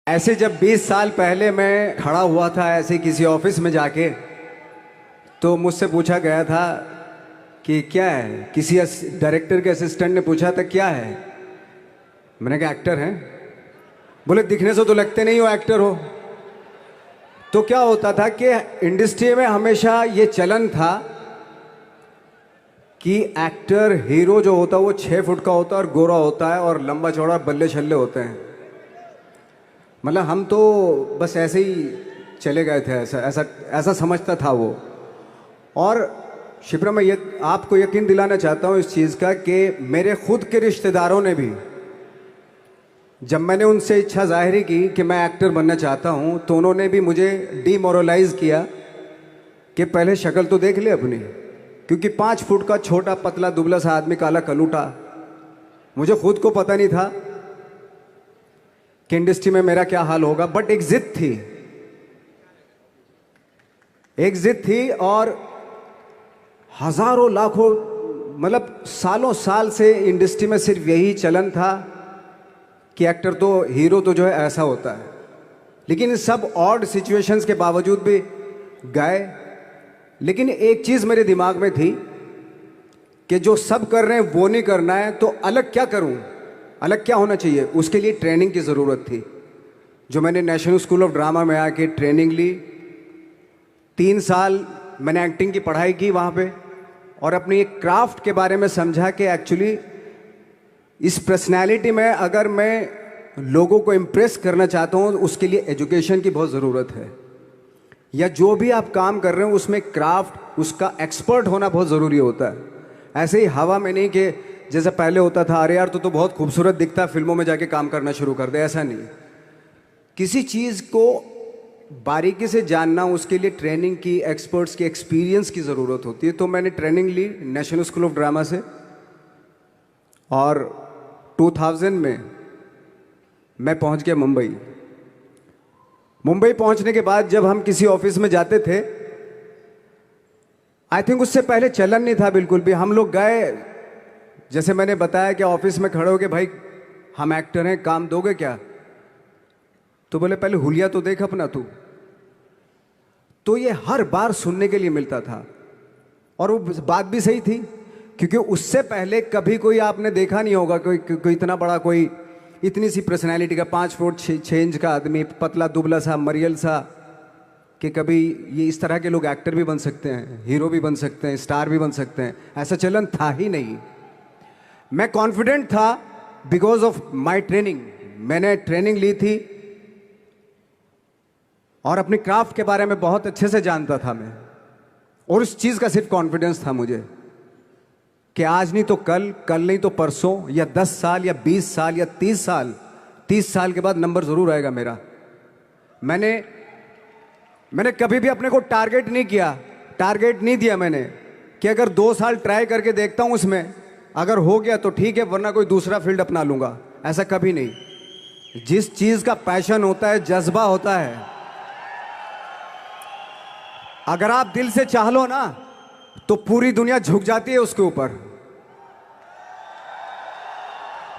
ऐसे जब 20 साल पहले मैं खड़ा हुआ था ऐसे किसी ऑफिस में जाके, तो मुझसे पूछा गया था कि क्या है। किसी डायरेक्टर के असिस्टेंट ने पूछा था क्या है। मैंने कहा एक्टर हैं। बोले दिखने से तो लगते नहीं हो एक्टर हो। तो क्या होता था कि इंडस्ट्री में हमेशा ये चलन था कि एक्टर हीरो जो होता है वो 6 फुट का होता है और गोरा होता है और लंबा चौड़ा बल्ले छल्ले होते हैं। मतलब हम तो बस ऐसे ही चले गए थे, ऐसा ऐसा ऐसा समझता था वो। और शिप्रा, मैं ये आपको यकीन दिलाना चाहता हूँ इस चीज़ का कि मेरे खुद के रिश्तेदारों ने भी, जब मैंने उनसे इच्छा जाहिर की कि मैं एक्टर बनना चाहता हूँ, तो उन्होंने भी मुझे डीमोरलाइज किया कि पहले शक्ल तो देख ले अपनी, क्योंकि 5 फुट का छोटा पतला दुबला सा आदमी, काला कलूटा। मुझे खुद को पता नहीं था कि इंडस्ट्री में मेरा क्या हाल होगा, बट एक जिद थी, एक जिद थी। और हजारों लाखों, मतलब सालों साल से इंडस्ट्री में सिर्फ यही चलन था कि एक्टर तो, हीरो तो जो है ऐसा होता है। लेकिन इन सब ऑड सिचुएशंस के बावजूद भी गए। लेकिन एक चीज़ मेरे दिमाग में थी कि जो सब कर रहे हैं वो नहीं करना है, तो अलग क्या करूं, अलग क्या होना चाहिए। उसके लिए ट्रेनिंग की ज़रूरत थी, जो मैंने नेशनल स्कूल ऑफ ड्रामा में आके ट्रेनिंग ली। 3 साल मैंने एक्टिंग की पढ़ाई की वहाँ पे, और अपनी एक क्राफ्ट के बारे में समझा कि एक्चुअली इस पर्सनैलिटी में अगर मैं लोगों को इम्प्रेस करना चाहता हूँ, उसके लिए एजुकेशन की बहुत ज़रूरत है। या जो भी आप काम कर रहे हो उसमें क्राफ्ट, उसका एक्सपर्ट होना बहुत ज़रूरी होता है। ऐसे ही हवा में नहीं कि जैसे पहले होता था, अरे यार तो बहुत खूबसूरत दिखता, फिल्मों में जाके काम करना शुरू कर दे, ऐसा नहीं। किसी चीज़ को बारीकी से जानना, उसके लिए ट्रेनिंग की, एक्सपर्ट्स की, एक्सपीरियंस की ज़रूरत होती है। तो मैंने ट्रेनिंग ली नेशनल स्कूल ऑफ ड्रामा से, और 2000 में मैं पहुंच गया मुंबई। मुंबई पहुंचने के बाद जब हम किसी ऑफिस में जाते थे, आई थिंक उससे पहले चलन नहीं था बिल्कुल भी। हम लोग गए, जैसे मैंने बताया कि ऑफिस में खड़े हो के, भाई हम एक्टर हैं, काम दोगे क्या। तो बोले पहले हुलिया तो देख अपना तू। तो ये हर बार सुनने के लिए मिलता था, और वो बात भी सही थी, क्योंकि उससे पहले कभी कोई आपने देखा नहीं होगा कोई इतना बड़ा, कोई इतनी सी पर्सनैलिटी का 5 फुट 6 इंच का आदमी, पतला दुबला सा मरियल सा, कि कभी ये इस तरह के लोग एक्टर भी बन सकते हैं, हीरो भी बन सकते हैं, स्टार भी बन सकते हैं। ऐसा चलन था ही नहीं। मैं कॉन्फिडेंट था बिकॉज ऑफ माई ट्रेनिंग। मैंने ट्रेनिंग ली थी और अपनी क्राफ्ट के बारे में बहुत अच्छे से जानता था मैं, और उस चीज़ का सिर्फ कॉन्फिडेंस था मुझे कि आज नहीं तो कल, कल नहीं तो परसों, या 10 साल या 20 साल या 30 साल, 30 साल के बाद नंबर ज़रूर आएगा मेरा। मैंने कभी भी अपने को टारगेट नहीं किया, टारगेट नहीं दिया मैंने कि अगर 2 साल ट्राई करके देखता हूँ, उसमें अगर हो गया तो ठीक है, वरना कोई दूसरा फील्ड अपना लूँगा। ऐसा कभी नहीं। जिस चीज़ का पैशन होता है, जज्बा होता है, अगर आप दिल से चाह लो ना, तो पूरी दुनिया झुक जाती है उसके ऊपर।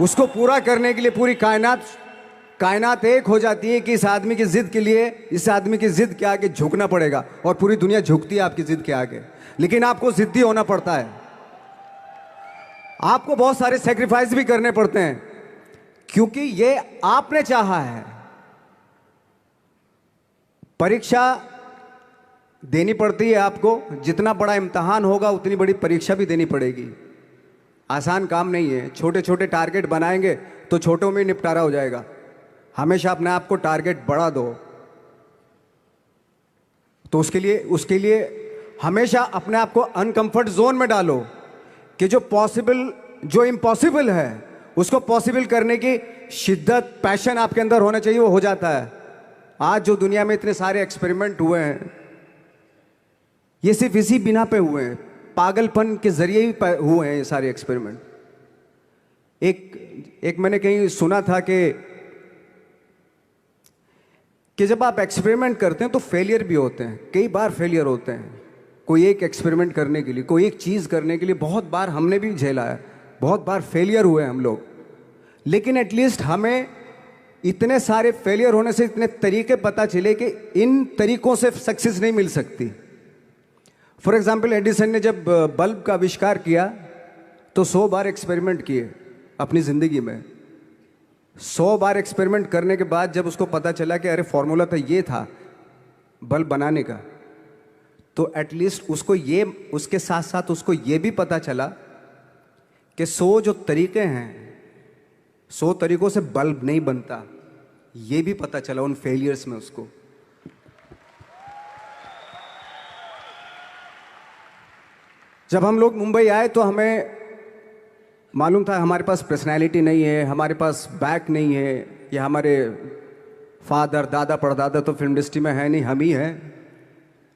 उसको पूरा करने के लिए पूरी कायनात एक हो जाती है कि इस आदमी की जिद के लिए, इस आदमी की जिद के आगे झुकना पड़ेगा, और पूरी दुनिया झुकती है आपकी जिद के आगे। लेकिन आपको जिद्दी होना पड़ता है, आपको बहुत सारे सेक्रीफाइस भी करने पड़ते हैं, क्योंकि ये आपने चाहा है। परीक्षा देनी पड़ती है आपको, जितना बड़ा इम्तहान होगा उतनी बड़ी परीक्षा भी देनी पड़ेगी। आसान काम नहीं है। छोटे छोटे टारगेट बनाएंगे तो छोटों में निपटारा हो जाएगा। हमेशा अपने आप को टारगेट बढ़ा दो। तो उसके लिए हमेशा अपने आप को अनकंफर्ट जोन में डालो, कि जो इम्पॉसिबल है उसको पॉसिबल करने की शिद्दत, पैशन आपके अंदर होना चाहिए, वो हो जाता है। आज जो दुनिया में इतने सारे एक्सपेरिमेंट हुए हैं, ये सिर्फ इसी बिना पे हुए हैं, पागलपन के जरिए ही हुए हैं ये सारे एक्सपेरिमेंट। एक मैंने कहीं सुना था कि जब आप एक्सपेरिमेंट करते हैं तो फेलियर भी होते हैं, कई बार फेलियर होते हैं। कोई एक एक्सपेरिमेंट करने के लिए, कोई एक चीज़ करने के लिए बहुत बार हमने भी झेला है, बहुत बार फेलियर हुए हम लोग। लेकिन एटलीस्ट हमें इतने सारे फेलियर होने से इतने तरीके पता चले कि इन तरीकों से सक्सेस नहीं मिल सकती। फॉर एग्जाम्पल, एडिसन ने जब बल्ब का आविष्कार किया तो 100 बार एक्सपेरिमेंट किए अपनी ज़िंदगी में। 100 बार एक्सपेरिमेंट करने के बाद जब उसको पता चला कि अरे फॉर्मूला तो ये था बल्ब बनाने का, तो एटलीस्ट उसको ये, उसके साथ साथ उसको ये भी पता चला कि 100 जो तरीके हैं, 100 तरीकों से बल्ब नहीं बनता, ये भी पता चला उन फेलियर्स में उसको। जब हम लोग मुंबई आए तो हमें मालूम था हमारे पास पर्सनैलिटी नहीं है, हमारे पास बैक नहीं है, या हमारे फादर दादा परदादा तो फिल्म इंडस्ट्री में है नहीं, हम ही हैं,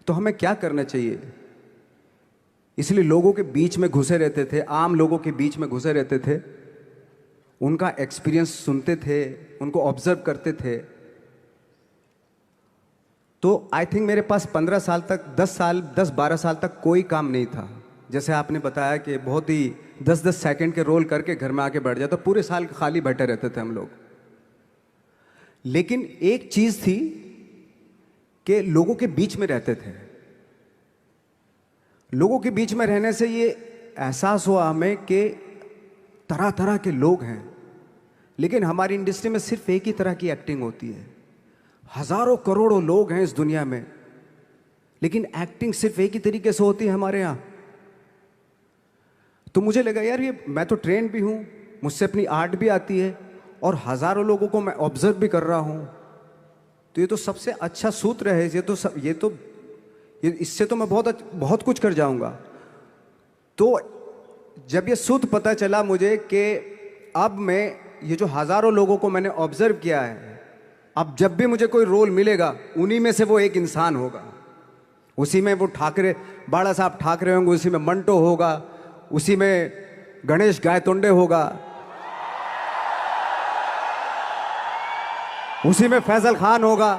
तो हमें क्या करना चाहिए। इसलिए लोगों के बीच में घुसे रहते थे, आम लोगों के बीच में घुसे रहते थे, उनका एक्सपीरियंस सुनते थे, उनको ऑब्जर्व करते थे। तो आई थिंक मेरे पास 15 साल तक, 10-12 साल तक कोई काम नहीं था। जैसे आपने बताया कि बहुत ही 10-10 सेकंड के रोल करके घर में आके बैठ जाता, तो पूरे साल खाली बैठे रहते थे हम लोग। लेकिन एक चीज थी कि लोगों के बीच में रहते थे। लोगों के बीच में रहने से ये एहसास हुआ हमें कि तरह तरह के लोग हैं, लेकिन हमारी इंडस्ट्री में सिर्फ एक ही तरह की एक्टिंग होती है। हजारों करोड़ों लोग हैं इस दुनिया में, लेकिन एक्टिंग सिर्फ एक ही तरीके से होती है हमारे यहाँ। तो मुझे लगा यार, ये मैं तो ट्रेन भी हूँ, मुझसे अपनी आर्ट भी आती है, और हजारों लोगों को मैं ऑब्जर्व भी कर रहा हूँ, तो ये तो सबसे अच्छा सूत्र है। ये इससे तो मैं बहुत कुछ कर जाऊंगा। तो जब ये सूत्र पता चला मुझे कि अब मैं ये जो हजारों लोगों को मैंने ऑब्जर्व किया है, अब जब भी मुझे कोई रोल मिलेगा उन्हीं में से वो एक इंसान होगा। उसी में वो ठाकरे, बाला साहब ठाकरे होंगे, उसी में मंटो होगा, उसी में गणेश गायतोंडे होगा, उसी में फैजल खान होगा,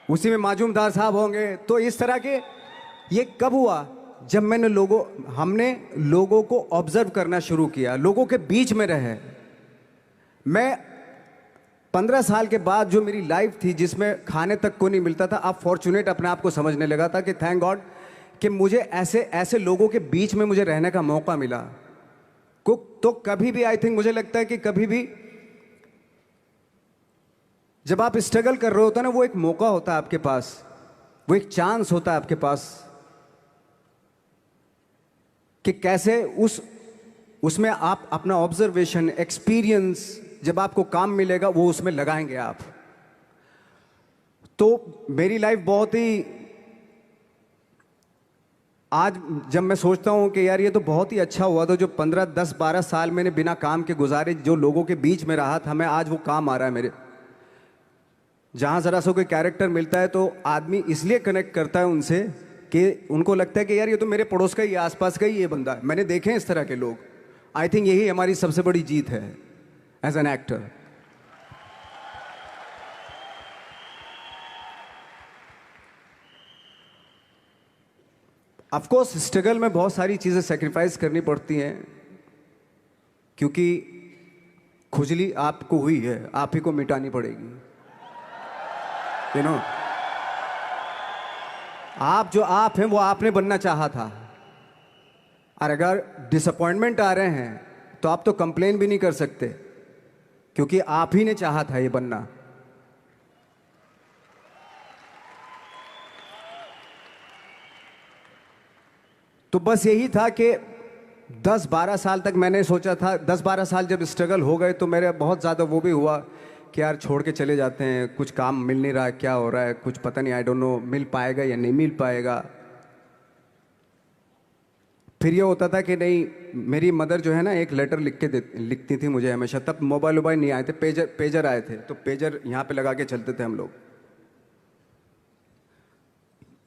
उसी में माजूमदार साहब होंगे। तो इस तरह के, ये कब हुआ? जब हमने लोगों को ऑब्जर्व करना शुरू किया, लोगों के बीच में रहे। मैं 15 साल के बाद जो मेरी लाइफ थी, जिसमें खाने तक को नहीं मिलता था, अब फॉर्चुनेट अपने आप को समझने लगा था कि थैंक गॉड कि मुझे ऐसे लोगों के बीच में मुझे रहने का मौका मिला। तो कभी भी, आई थिंक मुझे लगता है कि कभी भी जब आप स्ट्रगल कर रहे होते हैं ना, वो एक मौका होता है आपके पास, वो एक चांस होता है आपके पास कि कैसे उसमें आप अपना ऑब्जर्वेशन, एक्सपीरियंस, जब आपको काम मिलेगा वो उसमें लगाएंगे आप। तो मेरी लाइफ बहुत ही, आज जब मैं सोचता हूं कि यार ये तो बहुत ही अच्छा हुआ, तो जो 15, 10, 12 साल मैंने बिना काम के गुजारे, जो लोगों के बीच में रहा था मैं, आज वो काम आ रहा है मेरे। जहां जरा सा कोई कैरेक्टर मिलता है तो आदमी इसलिए कनेक्ट करता है उनसे कि उनको लगता है कि यार ये तो मेरे पड़ोस का ही, आसपास का ही ये बंदा है। मैंने देखे हैं इस तरह के लोग। आई थिंक यही हमारी सबसे बड़ी जीत है as an actor. Of course struggle में बहुत सारी चीजें सेक्रीफाइस करनी पड़ती हैं, क्योंकि खुजली आपको हुई है, आप ही को मिटानी पड़ेगी। यू नो, आप जो आप हैं वो आपने बनना चाहा था, और अगर डिसअपॉइंटमेंट आ रहे हैं तो आप तो कंप्लेन भी नहीं कर सकते, क्योंकि आप ही ने चाहा था ये बनना। तो बस यही था कि 10-12 साल तक मैंने सोचा था, 10-12 साल जब स्ट्रगल हो गए तो मेरे बहुत ज़्यादा वो भी हुआ कि यार छोड़ के चले जाते हैं, कुछ काम मिल नहीं रहा, क्या हो रहा है कुछ पता नहीं, आई डोंट नो मिल पाएगा या नहीं मिल पाएगा। फिर ये होता था कि नहीं, मेरी मदर जो है ना, एक लेटर लिखती थी मुझे हमेशा। तब मोबाइल नहीं आए थे, पेजर आए थे, तो पेजर यहाँ पे लगा के चलते थे हम लोग।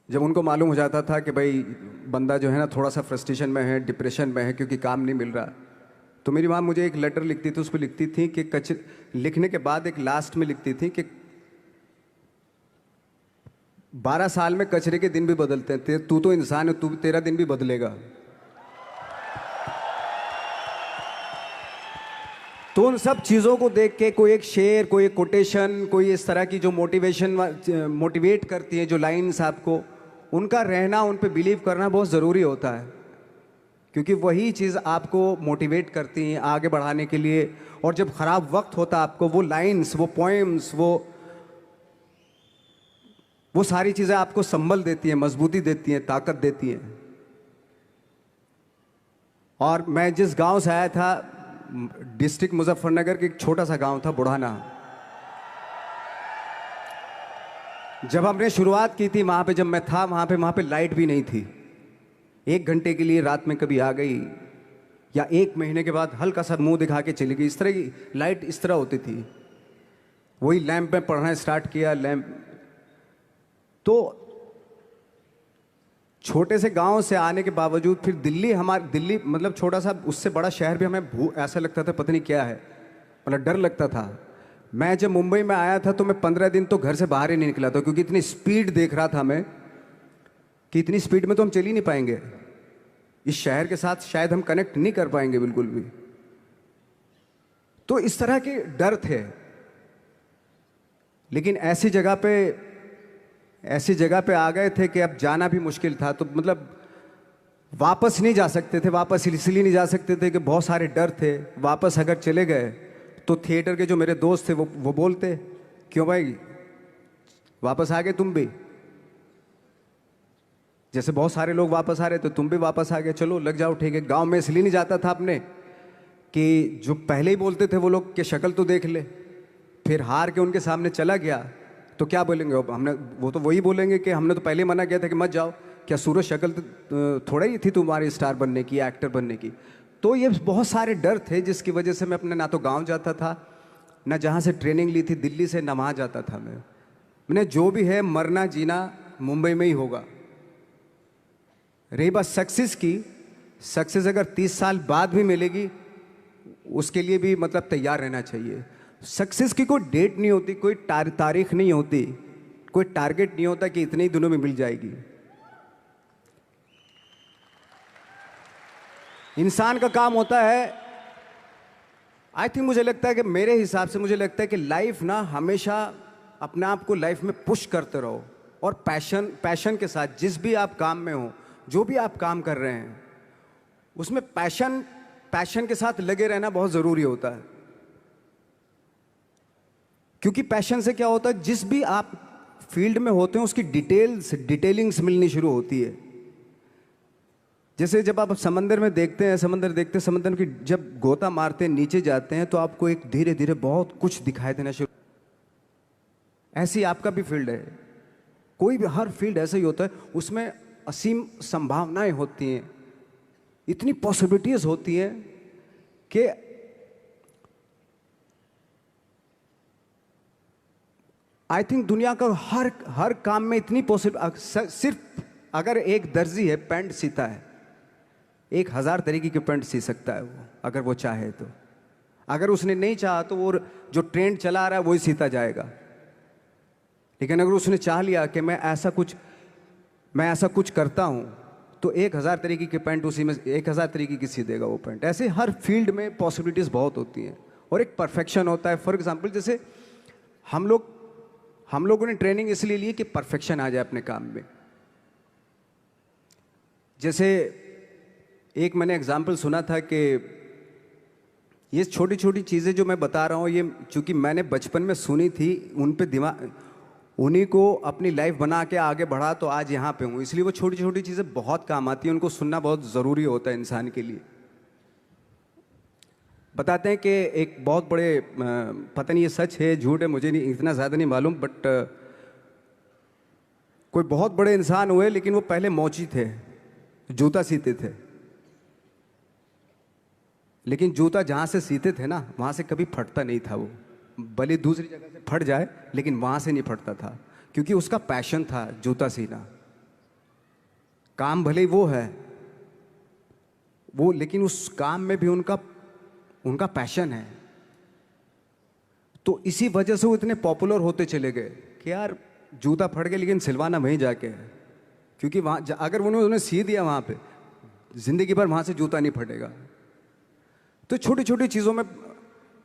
जब उनको मालूम हो जाता था कि भाई बंदा जो है ना थोड़ा सा फ्रस्ट्रेशन में है, डिप्रेशन में है, क्योंकि काम नहीं मिल रहा, तो मेरी माँ मुझे एक लेटर लिखती थी। उसको लिखती थी कि लिखने के बाद एक लास्ट में लिखती थी कि 12 साल में कचरे के दिन भी बदलते हैं, तू तो इंसान है, तेरा दिन भी बदलेगा। तो उन सब चीज़ों को देख के कोई एक शेर, कोई एक कोटेशन, कोई इस तरह की जो मोटिवेट करती है जो लाइंस आपको, उनका रहना, उन पे बिलीव करना बहुत ज़रूरी होता है, क्योंकि वही चीज़ आपको मोटिवेट करती हैं आगे बढ़ाने के लिए। और जब ख़राब वक्त होता है आपको, वो लाइंस, वो पोएम्स, वो सारी चीज़ें आपको संबल देती हैं, मजबूती देती हैं, ताकत देती हैं। और मैं जिस गांव से आया था, डिस्ट्रिक्ट मुजफ्फरनगर के एक छोटा सा गांव था बुढ़ाना। जब हमने शुरुआत की थी वहाँ पे, जब मैं था वहाँ पे लाइट भी नहीं थी। 1 घंटे के लिए रात में कभी आ गई, या 1 महीने के बाद हल्का सा मुंह दिखा के चली गई। इस तरह की लाइट इस तरह होती थी। वही लैंप में पढ़ना स्टार्ट किया, लैंप। तो छोटे से गांव से आने के बावजूद फिर दिल्ली मतलब छोटा सा, उससे बड़ा शहर भी हमें ऐसा लगता था पता नहीं क्या है, मतलब डर लगता था। मैं जब मुंबई में आया था तो मैं 15 दिन तो घर से बाहर ही नहीं निकला था, क्योंकि इतनी स्पीड देख रहा था मैं कि इतनी स्पीड में तो हम चल ही नहीं पाएंगे, इस शहर के साथ शायद हम कनेक्ट नहीं कर पाएंगे बिल्कुल भी। तो इस तरह के डर थे। लेकिन ऐसी जगह पे आ गए थे कि अब जाना भी मुश्किल था। तो मतलब वापस नहीं जा सकते थे। वापस इसलिए नहीं जा सकते थे कि बहुत सारे डर थे। वापस अगर चले गए तो थिएटर के जो मेरे दोस्त थे वो बोलते, क्यों भाई वापस आ गए तुम भी, जैसे बहुत सारे लोग वापस आ रहे थे तुम भी वापस आ गए, चलो लग जाओ ठीक है। गांव में इसलिए नहीं जाता था अपने कि जो पहले ही बोलते थे वो लोग कि शक्ल तो देख ले, फिर हार के उनके सामने चला गया तो क्या बोलेंगे अब, वो तो वही बोलेंगे कि हमने तो पहले मना किया था कि मत जाओ, क्या सूरज शक्ल थोड़ा ही थी तुम्हारी स्टार बनने की, एक्टर बनने की। तो ये बहुत सारे डर थे जिसकी वजह से मैं अपने ना तो गांव जाता था, ना जहाँ से ट्रेनिंग ली थी दिल्ली से, ना वहाँ जाता था। मैंने जो भी है मरना जीना मुंबई में ही होगा। रही बात सक्सेस की, सक्सेस अगर 30 साल बाद भी मिलेगी उसके लिए भी मतलब तैयार रहना चाहिए। सक्सेस की कोई डेट नहीं होती, कोई तारीख नहीं होती, कोई टारगेट नहीं होता कि इतने ही दिनों में मिल जाएगी। इंसान का काम होता है, आई थिंक मुझे लगता है कि मेरे हिसाब से मुझे लगता है कि लाइफ ना हमेशा अपने आप को लाइफ में पुश करते रहो, और पैशन के साथ जिस भी आप काम में हो, जो भी आप काम कर रहे हैं उसमें पैशन के साथ लगे रहना बहुत ज़रूरी होता है। क्योंकि पैशन से क्या होता है, जिस भी आप फील्ड में होते हैं उसकी डिटेलिंग्स मिलनी शुरू होती है। जैसे जब आप समंदर में देखते हैं, समंदर की जब गोता मारते हैं, नीचे जाते हैं, तो आपको एक धीरे धीरे बहुत कुछ दिखाई देना शुरू। ऐसी आपका भी फील्ड है, कोई भी हर फील्ड ऐसा ही होता है, उसमें असीम संभावनाएं होती हैं, इतनी पॉसिबिलिटीज होती हैं कि आई थिंक दुनिया का हर काम में इतनी सिर्फ अगर एक दर्जी है पैंट सीता है, 1000 तरीके की पैंट सी सकता है वो, अगर वो चाहे तो। अगर उसने नहीं चाहा तो वो जो ट्रेंड चला रहा है वही सीता जाएगा। लेकिन अगर उसने चाह लिया कि मैं ऐसा कुछ करता हूं, तो 1000 तरीके की पैंट उसी में 1000 तरीके की सी देगा वो पैंट। ऐसे हर फील्ड में पॉसिबिलिटीज बहुत होती हैं, और एक परफेक्शन होता है। फॉर एग्जाम्पल जैसे हम लोगों ने ट्रेनिंग इसलिए ली कि परफेक्शन आ जाए अपने काम में। जैसे एक मैंने एग्जाम्पल सुना था कि ये छोटी छोटी चीज़ें जो मैं बता रहा हूँ, ये चूंकि मैंने बचपन में सुनी थी, उन पे उन्हीं को अपनी लाइफ बना के आगे बढ़ा तो आज यहाँ पे हूँ। इसलिए वो छोटी छोटी चीज़ें बहुत काम आती हैं, उनको सुनना बहुत ज़रूरी होता है इंसान के लिए। बताते हैं कि एक बहुत बड़े, पता नहीं ये सच है झूठ है, मुझे नहीं इतना ज़्यादा नहीं मालूम, बट कोई बहुत बड़े इंसान हुए, लेकिन वो पहले मोची थे, जूता सीते थे। लेकिन जूता जहाँ से सीते थे ना, वहाँ से कभी फटता नहीं था वो, भले दूसरी जगह से फट जाए लेकिन वहाँ से नहीं फटता था, क्योंकि उसका पैशन था जूता सीना। काम भले वो है वो, लेकिन उस काम में भी उनका पैशन है। तो इसी वजह से वो इतने पॉपुलर होते चले गए कि यार जूता फट गया लेकिन सिलवाना वहीं जाके है, क्योंकि वहाँ अगर उन्होंने सी दिया वहाँ पे, जिंदगी भर वहाँ से जूता नहीं फटेगा। तो छोटी छोटी चीज़ों में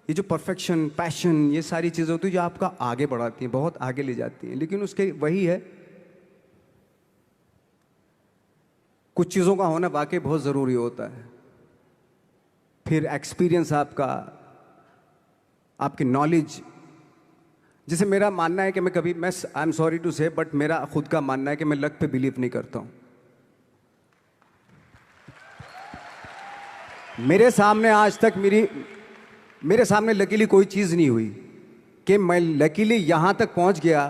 ये जो परफेक्शन, पैशन, ये सारी चीज़ें होती हैं जो आपका आगे बढ़ाती हैं, बहुत आगे ले जाती हैं। लेकिन उसके वही है, कुछ चीज़ों का होना वाकई बहुत ज़रूरी होता है। फिर एक्सपीरियंस आपका, आपकी नॉलेज। जैसे मेरा मानना है कि मैं कभी, मैं आई एम सॉरी टू से, बट मेरा खुद का मानना है कि मैं लक पे बिलीव नहीं करता हूँ। मेरे सामने आज तक मेरे सामने लकीली कोई चीज़ नहीं हुई कि मैं लकीली यहाँ तक पहुँच गया।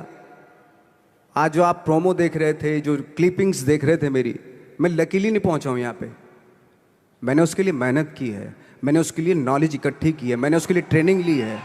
आज जो आप प्रोमो देख रहे थे, जो क्लिपिंग्स देख रहे थे मेरी, मैं लकीली नहीं पहुँचा हूँ यहाँ पे। मैंने उसके लिए मेहनत की है, मैंने उसके लिए नॉलेज इकट्ठी की है, मैंने उसके लिए ट्रेनिंग ली है।